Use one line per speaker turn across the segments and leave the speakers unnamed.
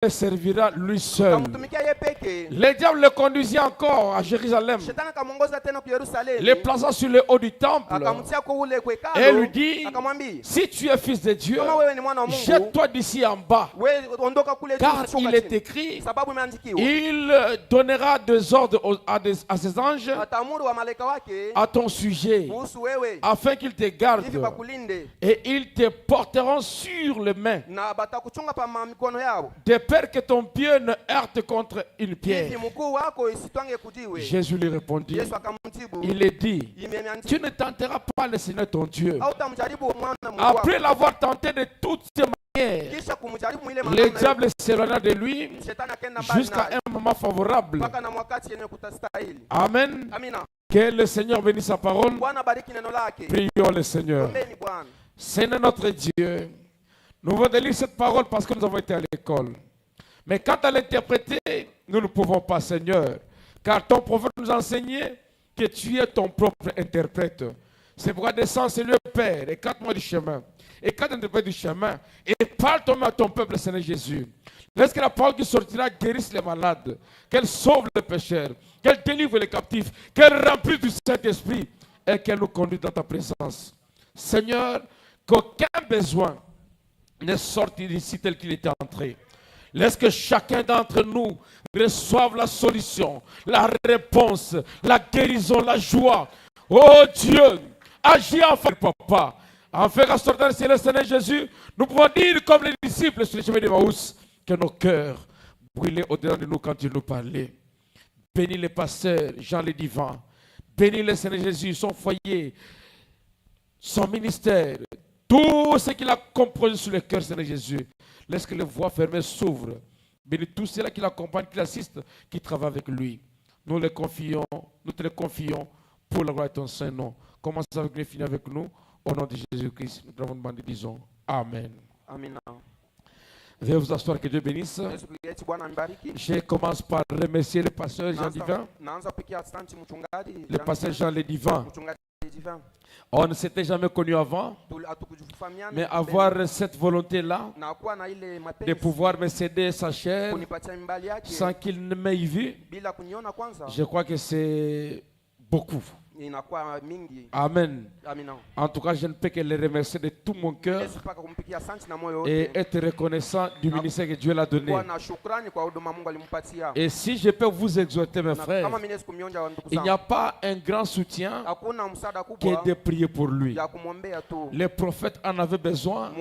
le servira lui seul. Le diable le conduisit encore à Jérusalem, le plaçant sur le haut du temple et lui dit, si tu es fils de Dieu, jette-toi d'ici en bas, car il est écrit, il donnera des ordres à ses anges à ton sujet, afin qu'ils te gardent et ils te porteront sur les mains, de peur que ton pied ne heurte contre une pierre. Jésus lui répondit, il est dit, tu ne tenteras pas le Seigneur ton Dieu. Après l'avoir tenté de toutes ses manières, le diable s'éloigna de lui jusqu'à un moment favorable. Amen. Que le Seigneur bénisse sa parole. Prions le Seigneur. Seigneur notre Dieu, nous venons lire cette parole parce que nous avons été à l'école. Mais quant à l'interpréter, nous ne pouvons pas, Seigneur. Car ton prophète nous a enseigné que tu es ton propre interprète. C'est pourquoi descends, Seigneur Père, écarte-moi du chemin. Écarte-moi du chemin. Et parle toi-même à ton peuple, Seigneur Jésus. Laisse que la parole qui sortira guérisse les malades. Qu'elle sauve les pécheurs. Qu'elle délivre les captifs. Qu'elle remplisse du Saint-Esprit. Et qu'elle nous conduise dans ta présence. Seigneur, qu'aucun besoin ne sorte d'ici tel qu'il était entré. Laisse que chacun d'entre nous reçoive la solution, la réponse, la guérison, la joie. Oh Dieu, agis enfin, papa. Enfin, en sortant du ciel, Seigneur Jésus, nous pouvons dire comme les disciples sur le chemin d'Emmaüs que nos cœurs brûlaient au-dedans de nous quand tu nous parlais. Bénis les pasteurs, Jean le divin. Bénis le Seigneur Jésus, son foyer, son ministère, tout ce qu'il a composé sur le cœur, Seigneur Jésus. Laisse que les voies fermées s'ouvrent. Bénis tous ceux-là qui l'accompagnent, qui l'assistent, qui travaillent avec lui. Nous les confions, nous te les confions pour la gloire de ton Saint-Nom. Commence avec nous et finis avec nous. Au nom de Jésus-Christ, nous avons demandé, disons Amen.
Amen.
Veuillez vous asseoir, que Dieu bénisse. Je commence par remercier le pasteur Jean Divin, le pasteur Jean le Divin. On ne s'était jamais connu avant, mais avoir cette volonté-là de pouvoir me céder sa chair sans qu'il ne m'ait vu, je crois que c'est beaucoup. Amen. En tout cas, je ne peux que les remercier de tout mon cœur et être reconnaissant du ministère que Dieu l'a donné. Et si je peux vous exhorter, mes frères, il n'y a pas un grand soutien que de prier pour lui. Les prophètes en avaient besoin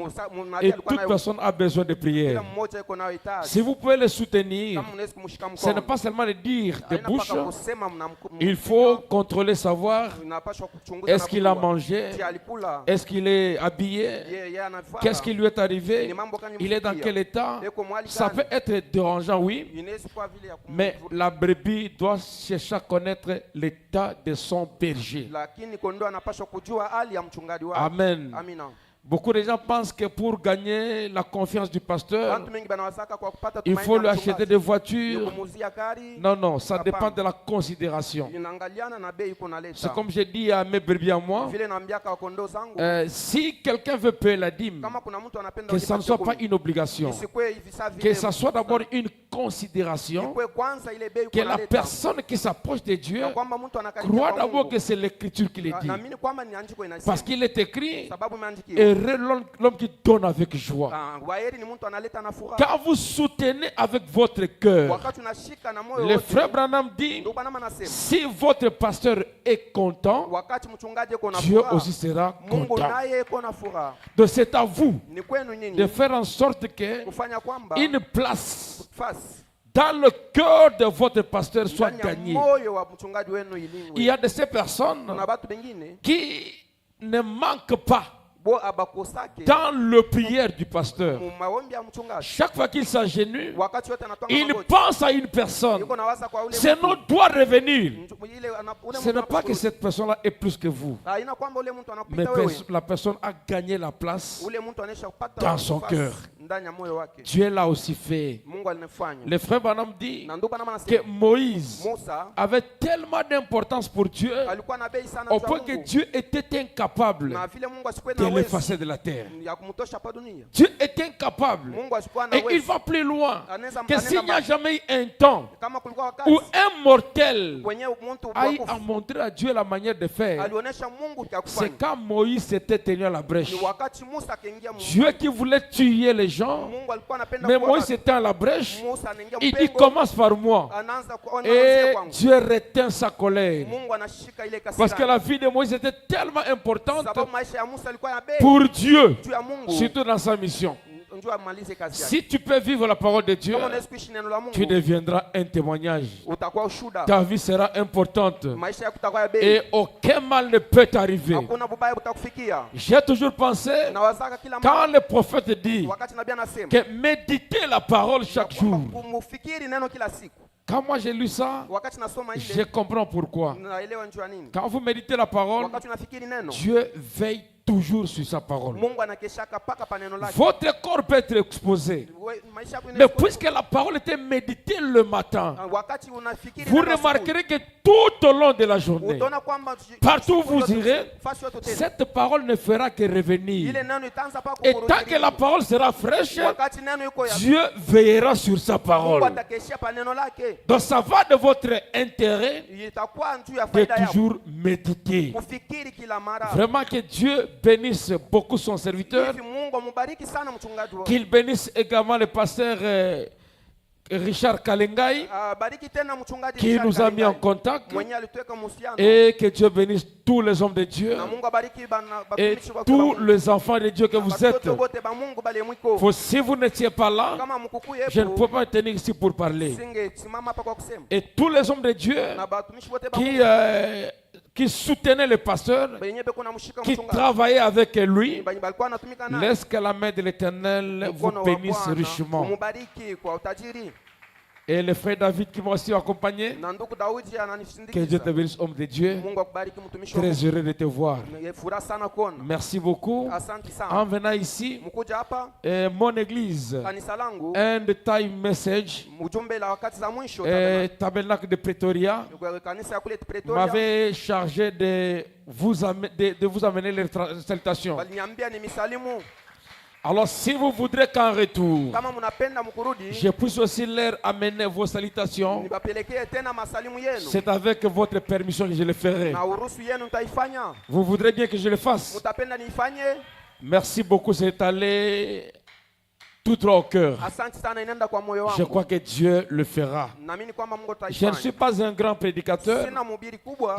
et toute personne a besoin de prière. Si vous pouvez le soutenir, ce n'est pas seulement le dire de bouche, il faut contrôler, savoir est-ce qu'il a mangé, est-ce qu'il est habillé, qu'est-ce qui lui est arrivé, il est dans quel état. Ça peut être dérangeant, oui, mais la brebis doit chercher à connaître l'état de son berger. Amen. Beaucoup de gens pensent que pour gagner la confiance du pasteur, il faut lui acheter des voitures. Non, non, ça dépend de la considération. C'est comme j'ai dit à mes brebis à moi, si quelqu'un veut payer la dîme, que ça ne soit pas une obligation, que ça soit d'abord une considération, que la personne qui s'approche de Dieu croit d'abord que c'est l'écriture qui le dit. Parce qu'il est écrit, heureux l'homme qui donne avec joie. Quand vous soutenez avec votre cœur, le frère Branham dit, si votre pasteur est content, Dieu aussi sera content. Donc c'est à vous de faire en sorte que une place dans le cœur de votre pasteur soit gagnée. Il y a de ces personnes qui ne manquent pas dans le prière du pasteur. Chaque fois qu'il s'agenouille, il pense à une personne. Ce nom doit revenir. Ce n'est pas que cette personne-là est plus que vous, mais la personne a gagné la place dans son cœur. Dieu l'a aussi fait. Le frère Branham dit que Moïse avait tellement d'importance pour Dieu au point que Dieu était incapable de l'effacer de la terre. Dieu est incapable. Et il va plus loin. Que s'il n'y a jamais eu un temps où un mortel aille à montrer à Dieu la manière de faire, c'est quand Moïse s'était tenu à la brèche. Dieu qui voulait tuer les gens, mais Moïse était à la brèche. Il dit commence par moi. Et Dieu retint sa colère. Parce que la vie de Moïse était tellement importante pour Dieu, surtout dans sa mission. Si tu peux vivre la parole de Dieu, tu deviendras un témoignage. Ta vie sera importante et aucun mal ne peut t'arriver. J'ai toujours pensé, quand le prophète dit que méditer la parole chaque jour, quand moi j'ai lu ça, je comprends pourquoi. Quand vous méditez la parole, Dieu veille toujours sur sa parole. Votre corps peut être exposé. Mais puisque la parole était méditée le matin, vous remarquerez que tout au long de la journée, partout où vous irez, cette parole ne fera que revenir. Et tant que la parole sera fraîche, Dieu veillera sur sa parole. Donc ça va de votre intérêt de toujours méditer. Vraiment que Dieu bénisse beaucoup son serviteur. Qu'il bénisse également le pasteur Richard Kalengai qui nous a mis en contact, et que Dieu bénisse tous les hommes de Dieu et tous les enfants de Dieu que vous êtes. Si vous n'étiez pas là, je ne peux pas tenir ici pour parler. Et tous les hommes de Dieu qui soutenaient le pasteur, qui travaillaient avec lui, laisse que la main de l'Éternel vous bénisse richement. Et le frère David qui m'a aussi accompagné, que Dieu te bénisse, homme de Dieu. Très heureux de te voir. Merci beaucoup. En venant ici, mon église, End Time Message, Tabernacle de Pretoria, m'avait chargé de vous amener les salutations. Alors si vous voudrez qu'en retour, je puisse aussi leur amener vos salutations, c'est avec votre permission que je le ferai. Vous voudrez bien que je le fasse? Merci beaucoup, c'est allé tout droit au cœur. Je crois que Dieu le fera. Je ne suis pas un grand prédicateur.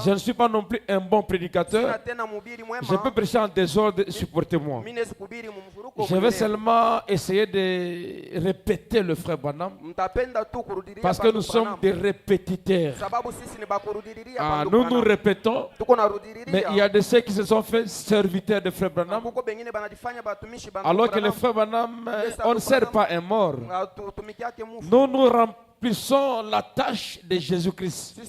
Je ne suis pas non plus un bon prédicateur. Je peux prêcher en désordre, supportez-moi. Je vais seulement essayer de répéter le frère Branham, parce que nous sommes des répétiteurs. Nous nous répétons, mais il y a de ceux qui se sont fait serviteurs de frère Branham, alors que le frère Branham, on ne sert pas un mort. Nous nous remplissons la tâche de Jésus-Christ.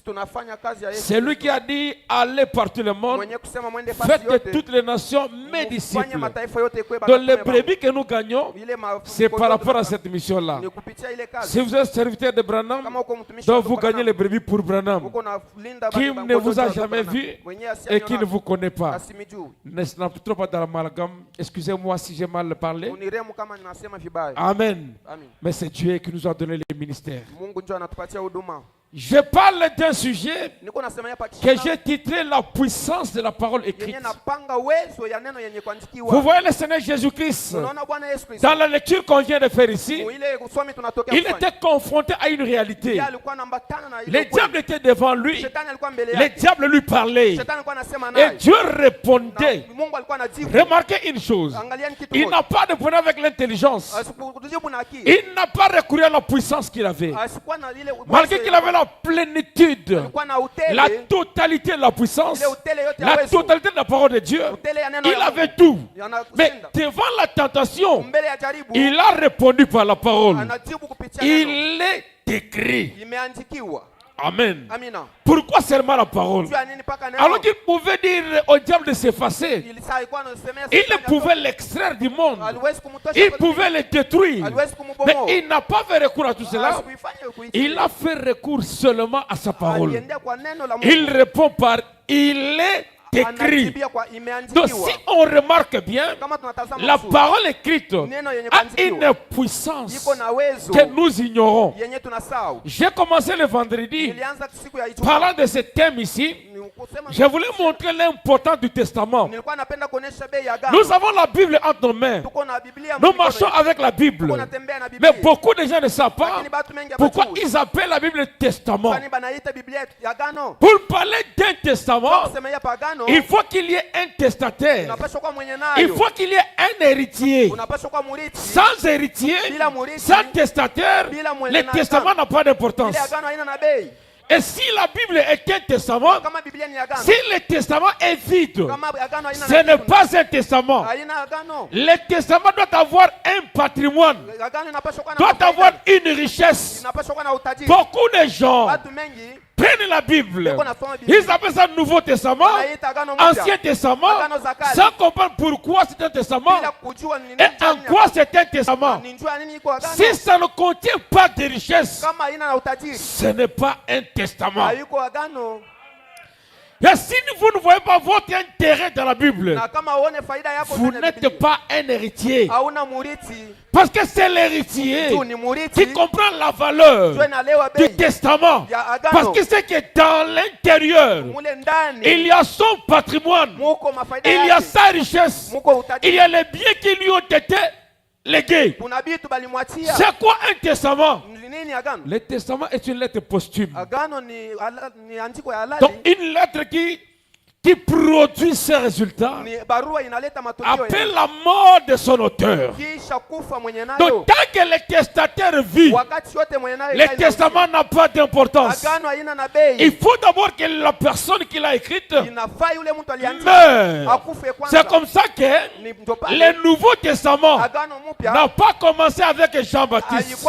C'est lui qui a dit allez partout le monde, faites de toutes les nations mes disciples. Donc les brebis que nous gagnons, c'est par rapport à cette mission-là. Si vous êtes serviteur de Branham, donc vous gagnez les brebis pour Branham, qui ne vous a jamais vu et qui ne vous connaît pas. Ne trop pas dans l'amalgame. Excusez-moi si j'ai mal parlé. Amen. Mais c'est Dieu qui nous a donné les ministères. Je parle d'un sujet que j'ai titré la puissance de la parole écrite. Vous voyez le Seigneur Jésus-Christ, dans la lecture qu'on vient de faire ici, il était confronté à une réalité. Le diable était devant lui, le diable lui parlait, et Dieu répondait. Remarquez une chose, il n'a pas de problème avec l'intelligence, il n'a pas recouru à la puissance qu'il avait, malgré qu'il avait la plénitude, la totalité de la puissance, la totalité de la parole de Dieu. Il avait tout. Mais devant la tentation, il a répondu par la parole. Il est écrit. Amen. Pourquoi seulement la parole? Alors qu'il pouvait dire au diable de s'effacer, il pouvait l'extraire du monde, il pouvait le détruire, mais il n'a pas fait recours à tout cela. Il a fait recours seulement à sa parole. Il répond par il est écrit. Donc si on remarque bien, la parole écrite a une puissance que nous ignorons. J'ai commencé le vendredi parlant de ce thème ici. Je voulais montrer l'importance du testament. Nous avons la Bible entre nos mains. Nous marchons avec la Bible. Mais beaucoup de gens ne savent pas pourquoi ils appellent la Bible testament. Pour parler d'un testament, il faut qu'il y ait un testataire. Il faut qu'il y ait un héritier. Sans héritier, sans testataire, le testament n'a pas d'importance. Et si la Bible est un testament, si le testament est vide, ce n'est pas un testament. Le testament doit avoir un patrimoine, doit avoir une richesse. Beaucoup de gens prennent la Bible, ils appellent ça Nouveau Testament, Ancien Testament, sans comprendre pourquoi c'est un testament et en quoi c'est un testament. Si ça ne contient pas de richesse, ce n'est pas un testament. Et si vous ne voyez pas votre intérêt dans la Bible, vous n'êtes pas un héritier. Parce que c'est l'héritier qui comprend la valeur du testament. Parce qu'il sait que dans l'intérieur, il y a son patrimoine, il y a sa richesse, il y a les biens qui lui ont été légués. C'est quoi un testament? Le testament est une lettre posthume. Donc une lettre qui produit ses résultats après la mort de son auteur. Donc tant que le testataire vit, le testament n'a pas d'importance. Il faut d'abord que la personne qui l'a écrite meure. C'est comme ça que le Nouveau Testament n'a pas commencé avec Jean-Baptiste.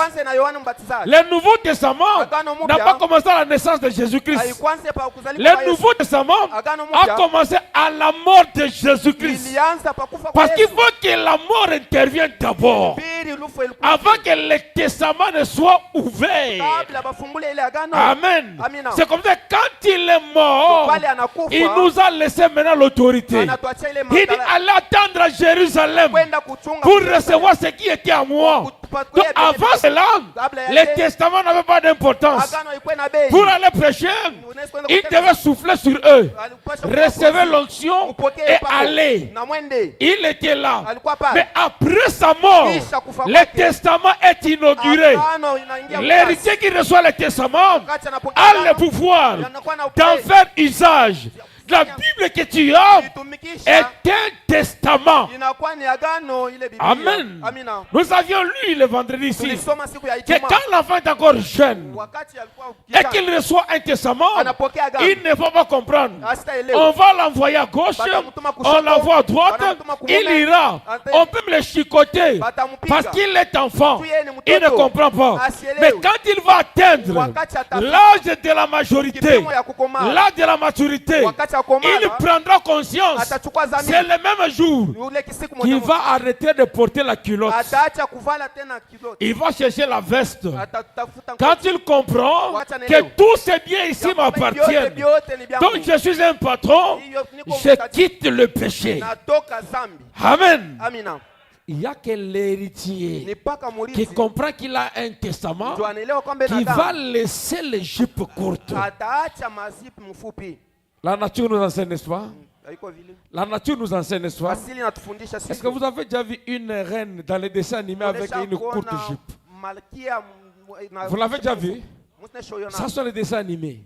Le Nouveau Testament n'a pas commencé à la naissance de Jésus-Christ. Le Nouveau Testament a commencé à la mort de Jésus-Christ. Parce qu'il faut que la mort intervienne d'abord, avant que le testament ne soit ouvert. Amen. C'est comme ça, quand il est mort, il nous a laissé maintenant l'autorité. Il dit, allez attendre à Jérusalem pour recevoir ce qui était à moi. Donc avant cela, le testament n'avait pas d'importance. Pour aller prêcher, il devait souffler sur eux, recevoir l'onction et aller. Il était là. Mais après sa mort, le testament est inauguré. L'héritier qui reçoit le testament a le pouvoir d'en faire usage. La Bible que tu as est un testament. Amen. Nous avions lu le vendredi ici que quand l'enfant est encore jeune et qu'il reçoit un testament, il ne va pas comprendre. On va l'envoyer à gauche, on l'envoie à droite, il ira. On peut me le chicoter parce qu'il est enfant. Il ne comprend pas. Mais quand il va atteindre l'âge de la majorité, l'âge de la maturité, il prendra conscience. C'est le même jour qu'il va arrêter de porter la culotte. Il va chercher la veste. Quand il comprend que tous ces biens ici m'appartiennent, donc je suis un patron, je quitte le péché. Amen. Il n'y a que l'héritier qui comprend qu'il a un testament qui va laisser les jupes courtes. La nature nous enseigne, n'est-ce pas? La nature nous enseigne, n'est-ce pas? Est-ce que vous avez déjà vu une reine dans les dessins animés avec une courte jupe? Vous l'avez déjà vu? Ça sont les dessins animés.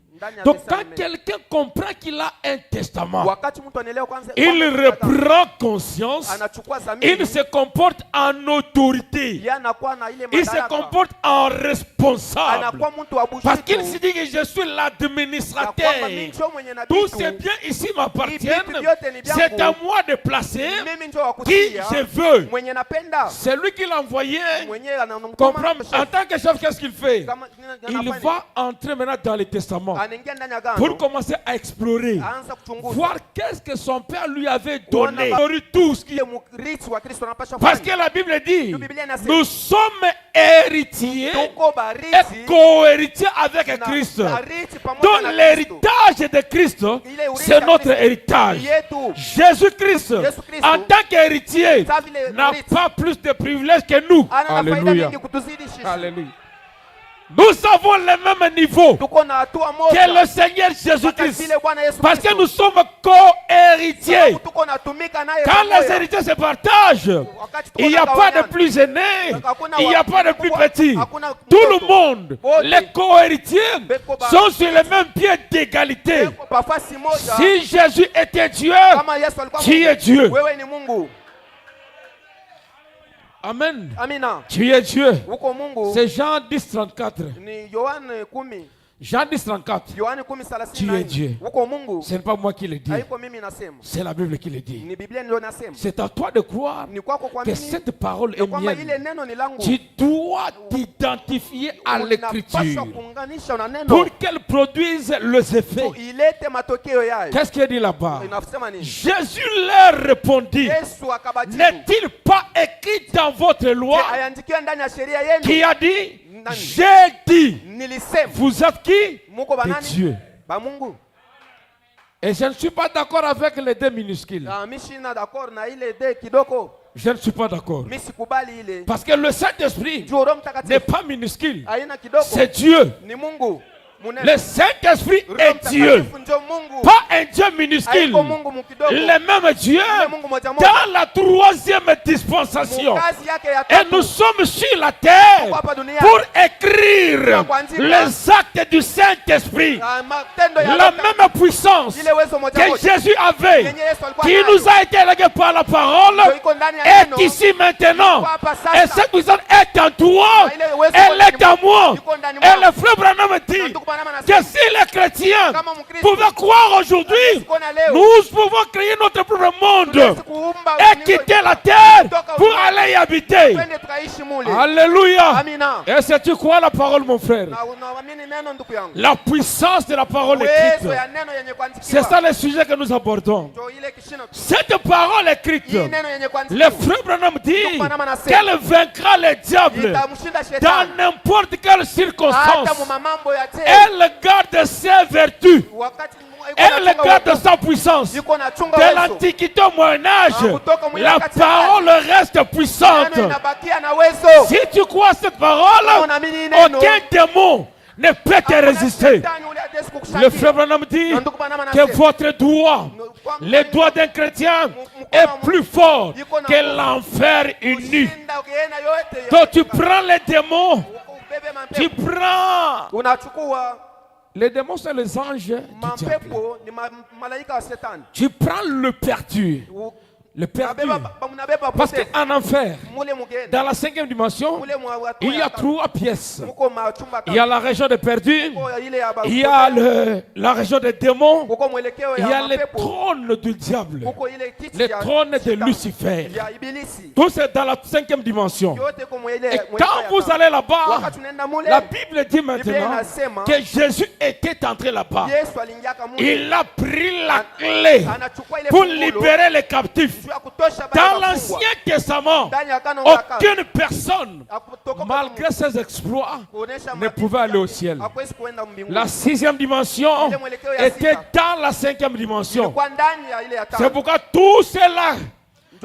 Donc quand quelqu'un comprend qu'il a un testament, il reprend conscience, il se comporte en autorité, il se comporte en responsable, parce qu'il se dit que je suis l'administrateur. Tous ces biens ici m'appartiennent, c'est à moi de placer qui je veux. C'est lui qui l'a envoyé. En tant que chef, qu'est-ce qu'il fait? Il va entrer maintenant dans les testaments. pour commencer à explorer, voir qu'est-ce que son père lui avait donné. Tout ce qui... Parce que la Bible dit, nous sommes héritiers et co-héritiers avec Christ. Donc l'héritage de Christ, c'est notre héritage. Jésus-Christ, en tant qu'héritier, n'a pas plus de privilèges que nous. Alléluia. Alléluia. Nous avons le même niveau que le Seigneur Jésus-Christ. Parce que nous sommes co-héritiers. Quand les héritiers se partagent, il n'y a pas de plus aîné, il n'y a pas de plus petit. Tout le monde, les co-héritiers, sont sur le même pied d'égalité. Si Jésus était Dieu, tu es Dieu. Amen. Amina. Tu es Dieu. C'est Jean 10, 34. Jean 10, 34. Tu es Dieu. Ce n'est pas moi qui le dis. C'est la Bible qui le dit. C'est à toi de croire que cette parole est mienne. Tu dois t'identifier à l'écriture pour qu'elle produise les effets. Qu'est-ce qu'il dit là-bas? Jésus leur répondit, n'est-il pas écrit dans votre loi qui a dit, j'ai dit, vous êtes qui? Des dieux. Et je ne suis pas d'accord avec les deux minuscules. Je ne suis pas d'accord. Parce que le Saint-Esprit n'est pas minuscule. C'est Dieu. Le Saint-Esprit est Dieu. Pas un Dieu minuscule. Le même Dieu dans la troisième dispensation. Et nous sommes sur la terre pour écrire les actes du Saint-Esprit. La même puissance que Jésus avait, qui nous a été léguée par la parole, est ici maintenant. Et cette puissance est en toi. Elle est en moi. Et le frère Branham dit que si les chrétiens pouvaient croire aujourd'hui, nous pouvons créer notre propre monde et quitter la terre pour aller y habiter. Alléluia. Et si tu crois la parole, mon frère, la puissance de la parole écrite, c'est ça le sujet que nous abordons. Cette parole écrite, le frère Branham dit qu'elle vaincra le diable dans n'importe quelle circonstance. Elle garde ses vertus. Elle garde sa puissance. De l'Antiquité au Moyen-Âge, la parole reste puissante. Si tu crois cette parole, aucun démon ne peut te résister. Le frère Branham dit que votre doigt, le doigt d'un chrétien, est plus fort que l'enfer uni. Donc tu prends les démons, tu prends... Les démons, c'est les anges du diable. Tu prends le perdu. Le perdu. Parce qu'en enfer, dans la 5e dimension, il y a 3 pièces. Il y a la région des perdus, il y a la région des démons, il y a le trône du diable, le trône de Lucifer. Tout c'est dans la 5e dimension. Et quand vous allez là-bas, la Bible dit maintenant que Jésus était entré là-bas. Il a pris la clé pour libérer les captifs. Dans l'Ancien Testament, aucune personne, malgré ses exploits, ne pouvait aller au ciel. La 6e dimension était dans la 5e dimension. C'est pourquoi tout cela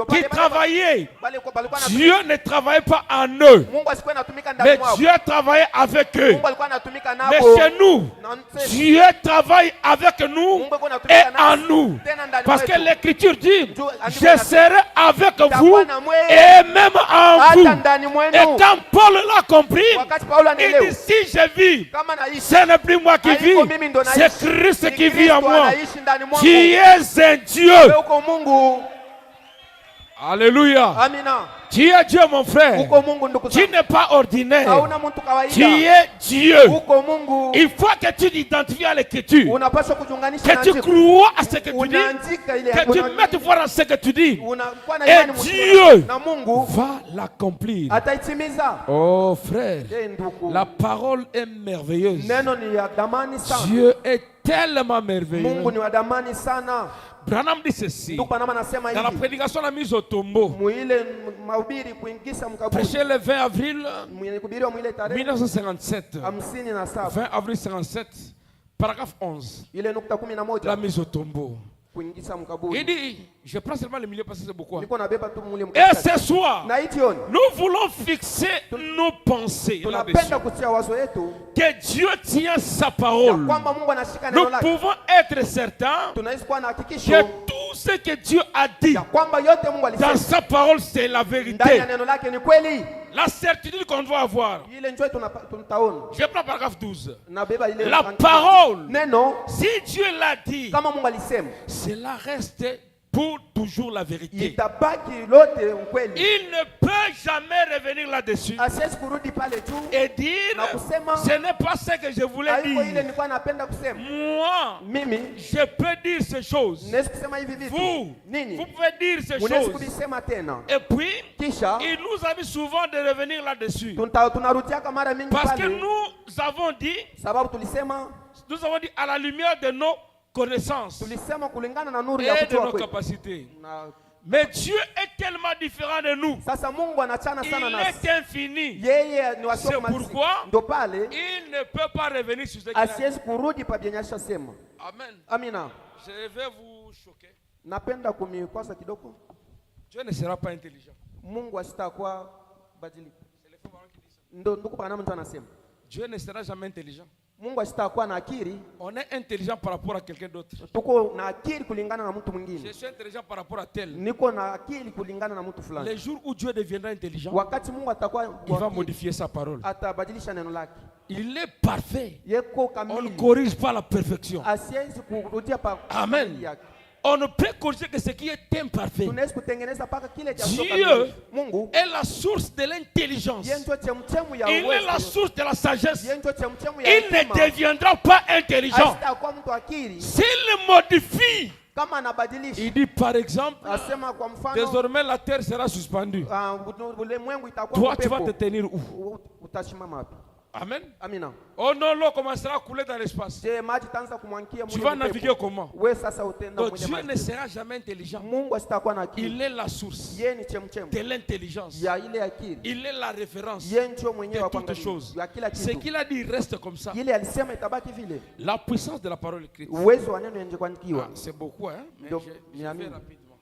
qui travaillaient, Dieu ne travaillait pas en eux, mais Dieu travaillait avec eux. Mais chez nous, Dieu travaille avec nous et en nous. Parce que l'Écriture dit, je serai avec vous et même en vous. Et quand Paul l'a compris, il dit, si je vis, ce n'est plus moi qui vis, c'est Christ qui vit en moi. Tu es un Dieu. Alléluia.
Amina.
Tu es Dieu, mon frère. Tu n'es pas ordinaire. Tu es Dieu. Il faut que tu t'identifies à l'écriture. Que tu crois à ce que tu dis. Que tu mettes foi dans ce que tu dis. Et Dieu va l'accomplir. Oh frère, la parole est merveilleuse. Dieu est tellement merveilleux. Branham dit ceci. Dans la prédication de la mise au tombeau, prêché le 20 avril 1957. 20 avril 1957, paragraphe 11. La mise au tombeau. Il dit, je prends seulement le milieu parce que c'est beaucoup. Et ce soir, nous voulons fixer nos pensées là-dessus. Que Dieu tient sa parole. Nous pouvons être certains que tout ce que Dieu a dit dans sa parole, c'est la vérité. La certitude qu'on doit avoir. Je prends paragraphe 12. La parole, si Dieu l'a dit, cela reste pour toujours la vérité. Il ne peut jamais revenir là-dessus et dire ce n'est pas ce que je voulais dire. Moi, je peux dire ces choses. Vous pouvez dire ces choses. Et puis, il nous a dit souvent de revenir là-dessus. Parce que nous avons dit à la lumière de nos connaissances et de nos capacités. Mais Dieu est tellement différent de nous. Il est infini. C'est pourquoi il ne peut pas revenir sur ce qu'il a dit. Amen. Je vais vous choquer. Dieu ne sera pas intelligent. Dieu ne sera jamais intelligent. On est intelligent par rapport à quelqu'un d'autre. Je suis intelligent par rapport à tel. Les jours où Dieu deviendra intelligent, il va modifier sa parole. Il est parfait. On ne corrige pas la perfection. Amen. On ne peut corriger que ce qui est imparfait. Dieu est la source de l'intelligence. Il est la source de la sagesse. Il ne deviendra pas intelligent s'il modifie. Il dit par exemple, désormais la terre sera suspendue. Toi tu vas te tenir où? Amen. Oh non, l'eau commencera à couler dans l'espace. Tu vas naviguer comment? Donc Dieu ne sera jamais intelligent. Il est la source de l'intelligence. Il est la référence de toutes choses. Ce qu'il a dit reste comme ça. La puissance de la parole écrite. C'est beaucoup, hein? Mais je vais rapidement.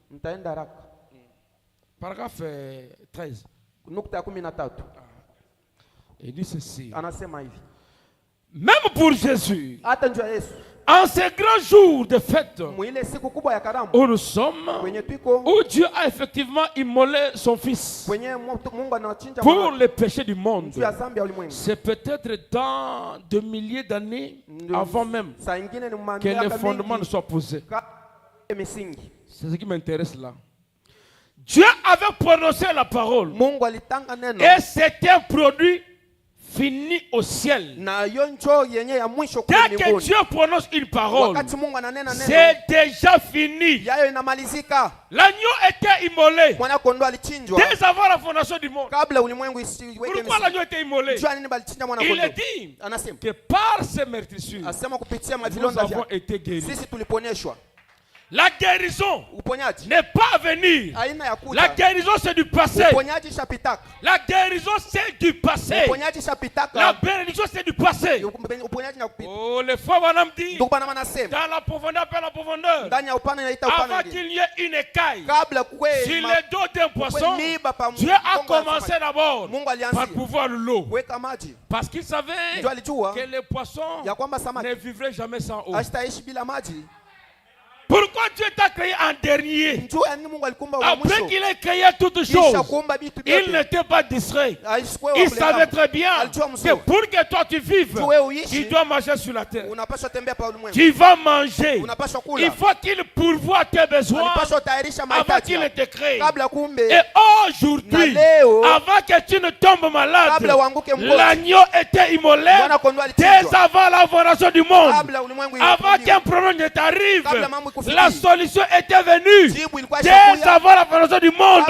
Paragraphe 13. Il dit ceci. Même pour Jésus, en ces grands jours de fête où nous sommes, où Dieu a effectivement immolé son Fils pour les péchés du monde, c'est peut-être dans des milliers d'années avant même que les fondements ne soient posés. C'est ce qui m'intéresse là. Dieu avait prononcé la parole et c'était un produit fini au ciel. Dès que Dieu prononce une parole, c'est déjà fini. L'agneau était immolé dès avant la fondation du monde. Pourquoi l'agneau était immolé? Il est dit que par ces meurtrissures, nous avons été guéris. La guérison n'est pas à venir. La guérison c'est du passé. La guérison c'est du passé. La bénédiction c'est du passé. Oh, les fois Branham dit, dans la profondeur, par la profondeur, avant qu'il y ait une écaille sur le dos d'un poisson, Dieu a commencé d'abord par pouvoir l'eau. Parce qu'il savait que les poissons ne vivraient jamais sans eau. Pourquoi Dieu t'a créé en dernier? Après qu'il ait créé toutes choses, il n'était pas distrait. Il savait très bien que pour que toi tu vives, tu dois marcher sur la terre. Tu vas manger. Il faut qu'il pourvoie tes besoins avant qu'il ne te crée. Et aujourd'hui, avant que tu ne tombes malade, l'agneau était immolé dès avant l'adoration du monde. Avant qu'un problème ne t'arrive, la solution était venue dès avant l'adoration du monde.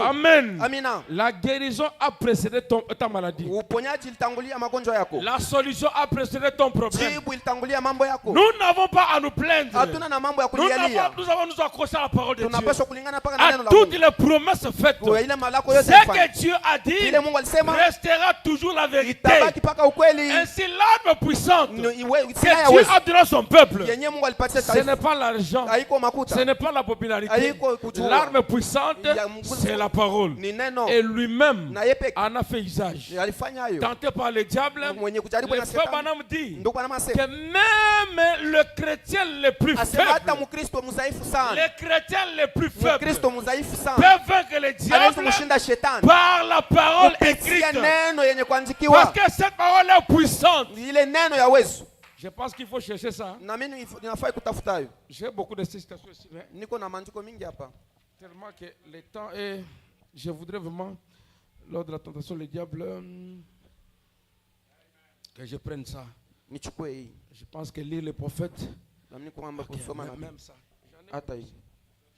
Amen. La guérison a précédé ta maladie. La solution a précédé ton problème. Nous n'avons pas à nous plaindre. Nous avons nous accrocher à la parole de Dieu. À toutes les promesses faites. Ce que Dieu a dit restera toujours la vérité. Ainsi l'arme puissante que Dieu a donné à son peuple, ce n'est pas l'argent, ce n'est pas la popularité. L'arme puissante, c'est la parole. Et lui-même en a fait usage. Tenté par le diable, le frère Branham dit que même le chrétien le plus faible, les chrétiens les plus faibles peuvent vaincre le diable par la parole écrite. Parce que cette parole est puissante. Je pense qu'il faut chercher ça. J'ai beaucoup de citations ici. Tellement que le temps est... Je voudrais vraiment, lors de la tentation, le diable, que je prenne ça. Je pense que lire les prophètes, même ça.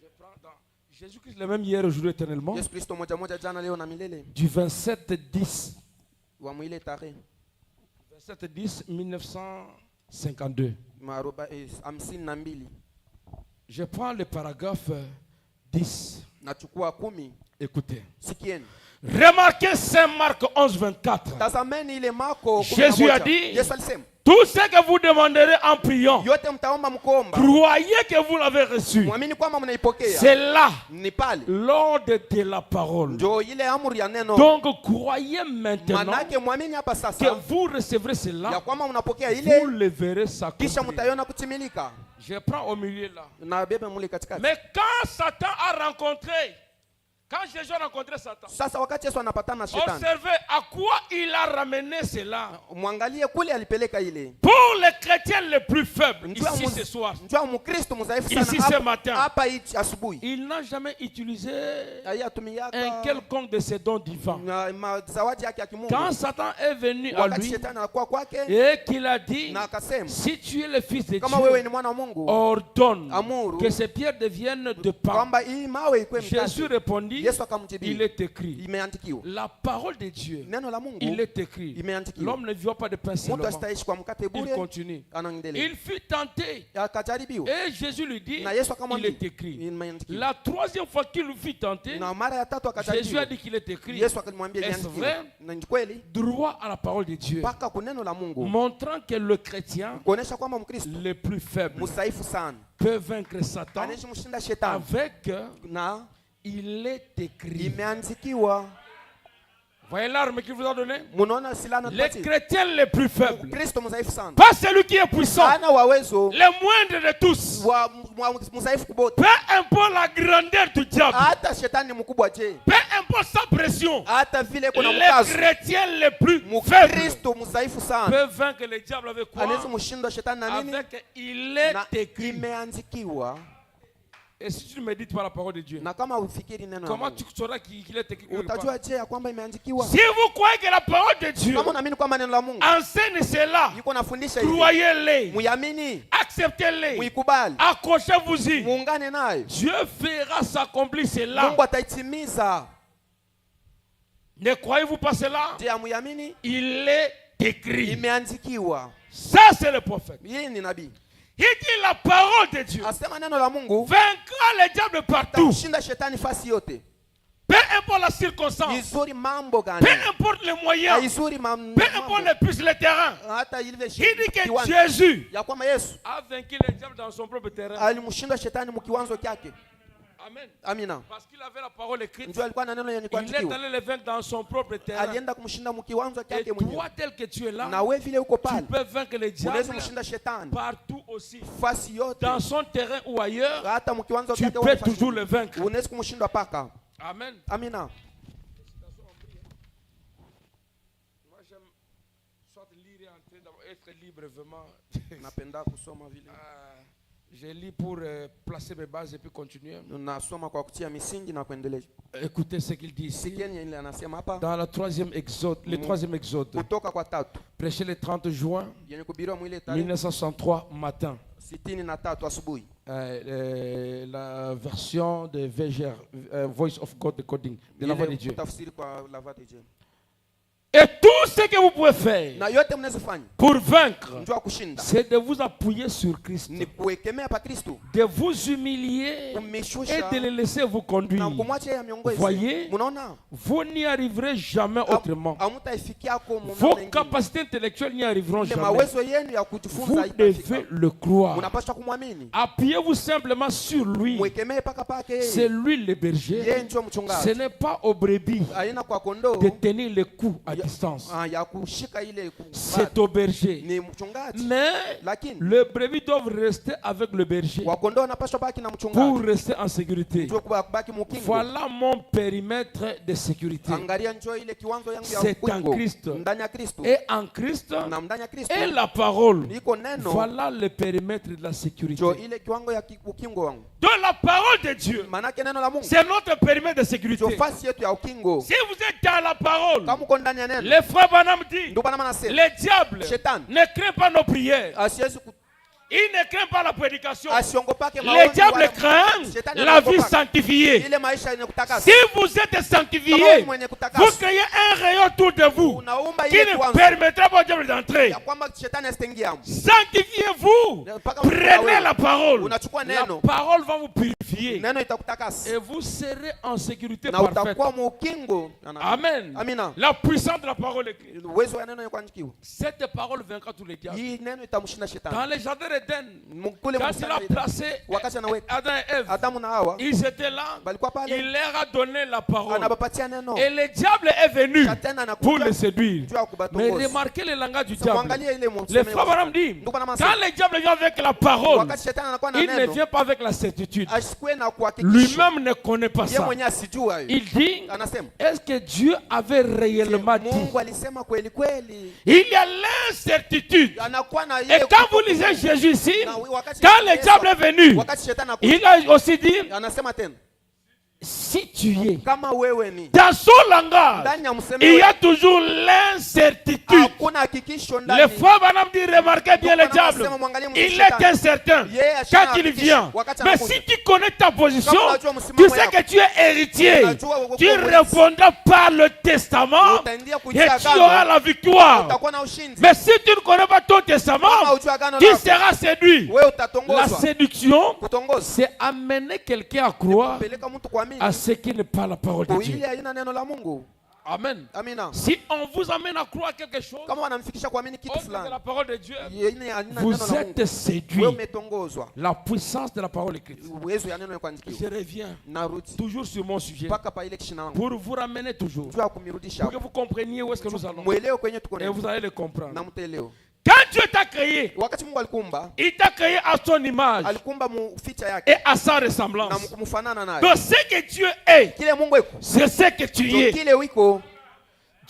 Je prends dans Jésus-Christ le même hier, aujourd'hui, éternellement. Du 27-10. 27-10, 1952. Je prends le paragraphe 10. Écoutez. Remarquez Saint Marc 11, 24. Jésus a dit, tout ce que vous demanderez en priant, croyez que vous l'avez reçu. C'est là l'ordre de la parole. Donc croyez maintenant que vous recevrez cela, vous le verrez s'accomplir. Je prends au milieu là. Mais quand Satan a rencontré, quand Jésus a rencontré Satan, observez à quoi il a ramené cela. Pour les chrétiens les plus faibles, ici ce soir, ici ce matin, il n'a jamais utilisé un quelconque de ses dons divins. Quand Satan est venu à lui et qu'il a dit, si tu es le fils de Dieu, ordonne que ces pierres deviennent de pain. Jésus répondit, il est écrit. La parole de Dieu, il est écrit. L'homme ne vit pas de pain seulement. Il continue. Il fut tenté. Et Jésus lui dit, il est écrit. La troisième fois qu'il fut tenté, Jésus a dit qu'il est écrit. Est-ce vrai? Droit à la parole de Dieu. Montrant que le chrétien, le plus faible, peut vaincre Satan avec... Il est écrit. Voyez l'arme qu'il vous a donnée? Les chrétiens les plus faibles. Pas celui qui est puissant. Les moindres de tous. Peu importe la grandeur du diable. Peu importe sa pression. Les chrétiens les plus faibles peuvent vaincre le diable avec quoi? Avec il est écrit. Et si tu ne médites pas la parole de Dieu, comment tu sauras qu'il est écrit quelque part? Si vous croyez que la parole de Dieu enseigne cela, croyez-les, acceptez-les, accrochez-vous-y. Dieu fera s'accomplir cela. Ne croyez-vous pas cela? Il est écrit. Ça c'est le prophète. Il dit la parole de Dieu vaincra le diable partout. Peu importe la circonstance, peu importe les moyens, peu importe les puces, le terrain. Il dit que Jésus a vaincu le diable dans son propre terrain. Amen. Parce qu'il avait la parole écrite. Il est allé le vaincre dans son propre terrain. Et toi tel que tu es là, tu peux vaincre le diable partout aussi, dans son terrain ou ailleurs, tu peux toujours le vaincre. Amen.
Amina.
Moi j'aime soit lire et entrer, être libre vraiment. Je lis pour placer mes bases et puis continuer. Écoutez ce qu'il dit ici. Dans le troisième exode, prêché le 30 juin 1963 matin. La version de VGR, Voice of God Decoding, de la voix de Dieu. Et tout ce que vous pouvez faire pour vaincre, c'est de vous appuyer sur Christ, de vous humilier et de le laisser vous conduire. Voyez, vous n'y arriverez jamais autrement. Vos capacités intellectuelles n'y arriveront jamais. Vous devez le croire. Appuyez-vous simplement sur lui. C'est lui le berger. Ce n'est pas aux brebis de tenir le coup à distance. C'est au berger. Mais le brebis doivent rester avec le berger pour rester en sécurité. Voilà mon périmètre de sécurité. C'est en Christ. Et en Christ et la parole. Voilà le périmètre de la sécurité. De la parole de Dieu. C'est notre périmètre de sécurité. Si vous êtes dans la parole, les frères Branham dit, le diable ne craint pas nos prières. Il ne craint pas la prédication. Le diable craint la vie sanctifiée. Si vous êtes sanctifié, vous créez un rayon autour de vous qui ne permettra pas au diable d'entrer. Sanctifiez-vous. Prenez la parole. La parole va vous purifier. Et vous serez en sécurité parfaite. Amen. La puissance de la parole est Christ. Cette parole vaincra tous les diables. Dans les jardins d'Éden, quand il a placé Adam et Ève, ils étaient là, il leur a donné la parole. Et le diable est venu pour les séduire. Mais remarquez le langage du diable. Les frères Branham disent, quand le diable vient avec la parole, il ne vient pas avec la certitude. Lui-même ne connaît pas ça. Il dit, est-ce que Dieu avait réellement dit? Il y a l'incertitude. Et quand vous lisez Jésus ici, quand le diable est venu, il a aussi dit, si tu es dans son langage, il y a toujours l'incertitude. Les frères Branham dit, remarquez bien le diable, il est incertain quand il vient. Mais si tu connais ta position, tu sais que tu es héritier, tu répondras par le testament et tu auras la victoire. Mais si tu ne connais pas ton testament, tu seras séduit. La séduction, c'est amener quelqu'un à croire à ce qui n'est pas la parole de Dieu. Amen. Si on vous amène à croire quelque chose autre que la parole de Dieu, vous êtes séduit. La puissance de la parole est Christ. Je reviens toujours sur mon sujet pour vous ramener toujours, pour que vous compreniez où est-ce que nous allons. Et vous allez le comprendre. Quand Dieu t'a créé, il t'a créé à son image et à sa ressemblance. Donc ce que Dieu est, c'est ce que tu es.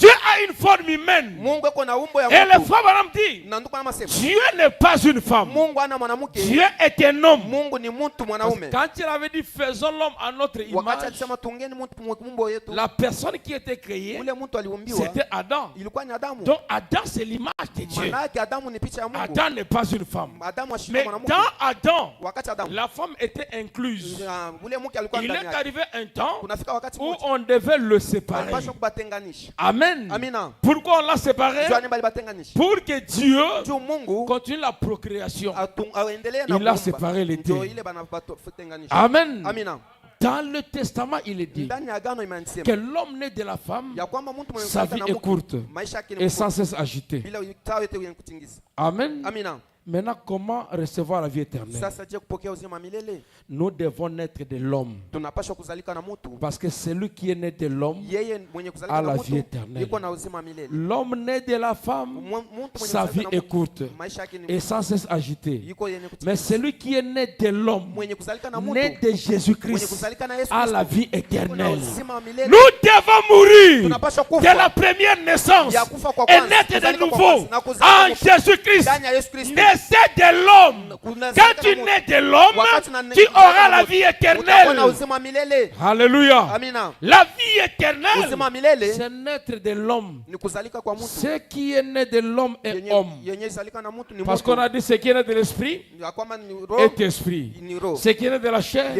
Dieu a une forme humaine. Et le frère Branham dit, Dieu n'est pas une femme. Dieu est un homme. Quand il avait dit faisons l'homme à notre image, la personne qui était créée, c'était Adam. Donc Adam, c'est l'image de Dieu. Adam n'est pas une femme. Mais dans Adam, la femme était incluse. Il est arrivé un temps où on devait le séparer. Amen. Pourquoi on l'a séparé? Pour que Dieu continue la procréation. Il a séparé les deux. Amen. Dans le testament, il est dit que l'homme né de la femme, sa vie est courte et sans cesse agitée. Amen. Maintenant, comment recevoir la vie éternelle? Nous devons naître de l'homme. Parce que celui qui est né de l'homme a la vie éternelle. L'homme né de la femme, sa vie est courte et sans cesse agitée. Mais celui qui est né de l'homme, né de Jésus-Christ, a la vie éternelle. Nous devons mourir de la première naissance et naître de nouveau en Jésus-Christ. Naissez de l'homme. Quand tu nais de l'homme, tu auras la vie éternelle. Alléluia. La vie éternelle, c'est naître de l'homme. Ce qui est né de l'homme est homme. Parce qu'on a dit ce qui est né de l'esprit est esprit. Ce qui est né de la chair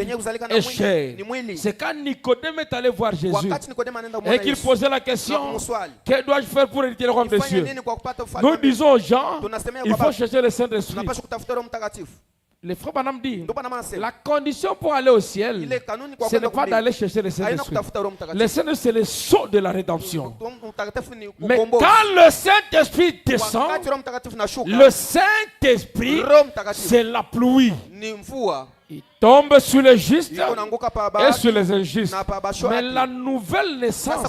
est chair. C'est quand Nicodème est allé voir Jésus et qu'il posait la question, que dois-je faire pour hériter le royaume des cieux? Nous disons aux gens, il faut chercher le Saint-Esprit. Le frère Branham dit, la condition pour aller au ciel, ce n'est pas d'aller chercher le Saint-Esprit. Le Saint-Esprit, c'est le sceau de la rédemption. Mais quand le Saint-Esprit descend, le Saint-Esprit, c'est la pluie. Il tombe sur les justes et sur les injustes. Mais la nouvelle naissance,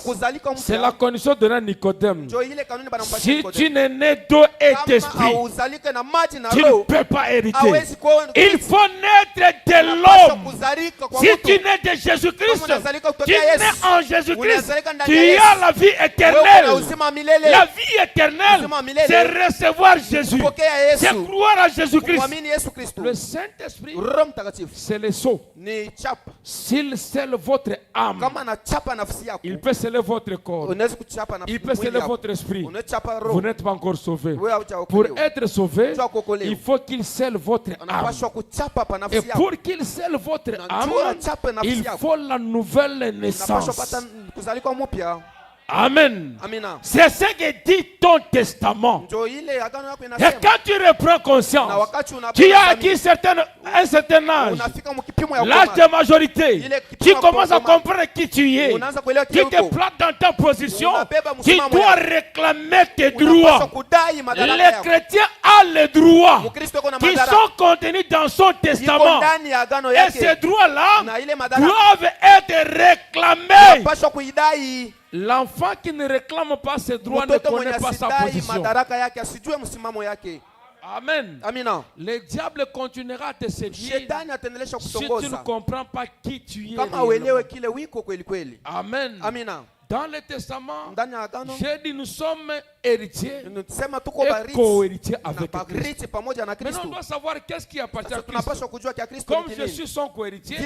c'est la condition de Nicodème. Si tu n'es né d'eau et d'esprit, tu ne peux pas hériter. Il faut naître de l'homme. Si tu nais de Jésus-Christ, tu nais en Jésus-Christ, tu as la vie éternelle. La vie éternelle, c'est recevoir Jésus. C'est croire à Jésus-Christ. Le Saint-Esprit, c'est le sceau. S'il scelle votre âme, il peut sceller votre corps. Il peut sceller votre esprit. Vous n'êtes pas encore sauvé. Pour être sauvé, il faut qu'il scelle votre âme. Et pour qu'il scelle votre âme, il faut la nouvelle naissance. Amen. C'est ce que dit ton testament. Et quand tu reprends conscience, tu as acquis un certain âge, l'âge de majorité, tu commences à comprendre qui tu es. Tu te places dans ta position, tu dois réclamer tes droits. Les chrétiens ont les droits qui sont contenus dans son testament. Et ces droits-là doivent être réclamés. L'enfant qui ne réclame pas ses droits ne connaît pas sa position. Amen. Le diable continuera à te séduire si tu ne comprends pas qui tu es. Amen. Dans le testament, j'ai dit nous sommes héritiers et co-héritiers avec Christ. Maintenant, on doit savoir qu'est-ce qui appartient à Christ. Comme je suis son co-héritier,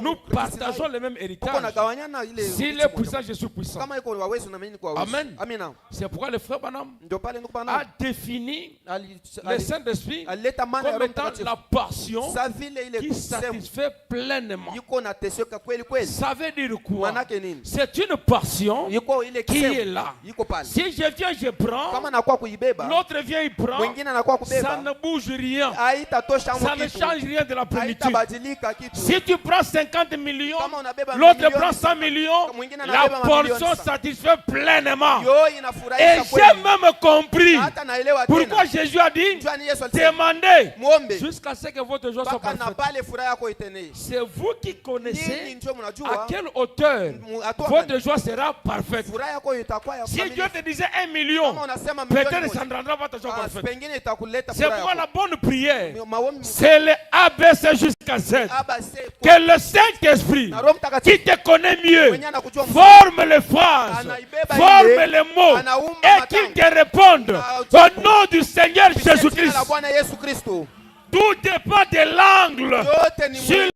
nous partageons le même héritage. S'il est puissant, je suis puissant. Amen. C'est pourquoi le frère Branham a défini le Saint-Esprit comme étant la passion qui satisfait pleinement. Ça veut dire quoi? C'est une passion qui est là. Si je viens, je prends. L'autre vient, il prend. Ça ne bouge rien. Ça ne change rien de la plénitude. Si tu prends 50 millions, l'autre prend 100 millions, la portion satisfait pleinement. Et j'ai même compris pourquoi Jésus a dit demandez jusqu'à ce que votre joie soit parfaite. C'est vous qui connaissez à quelle hauteur votre joie sera parfaite. Si Dieu te disait 1 million, peut-être ça ne rendra pas ta joie parfaite. C'est pourquoi la bonne prière, c'est le ABC jusqu'à Z. Que le Saint-Esprit, qui te connaît mieux, forme les phrases, forme les mots, et qu'il te réponde au nom du Seigneur Jésus-Christ. Tout dépend de l'angle sur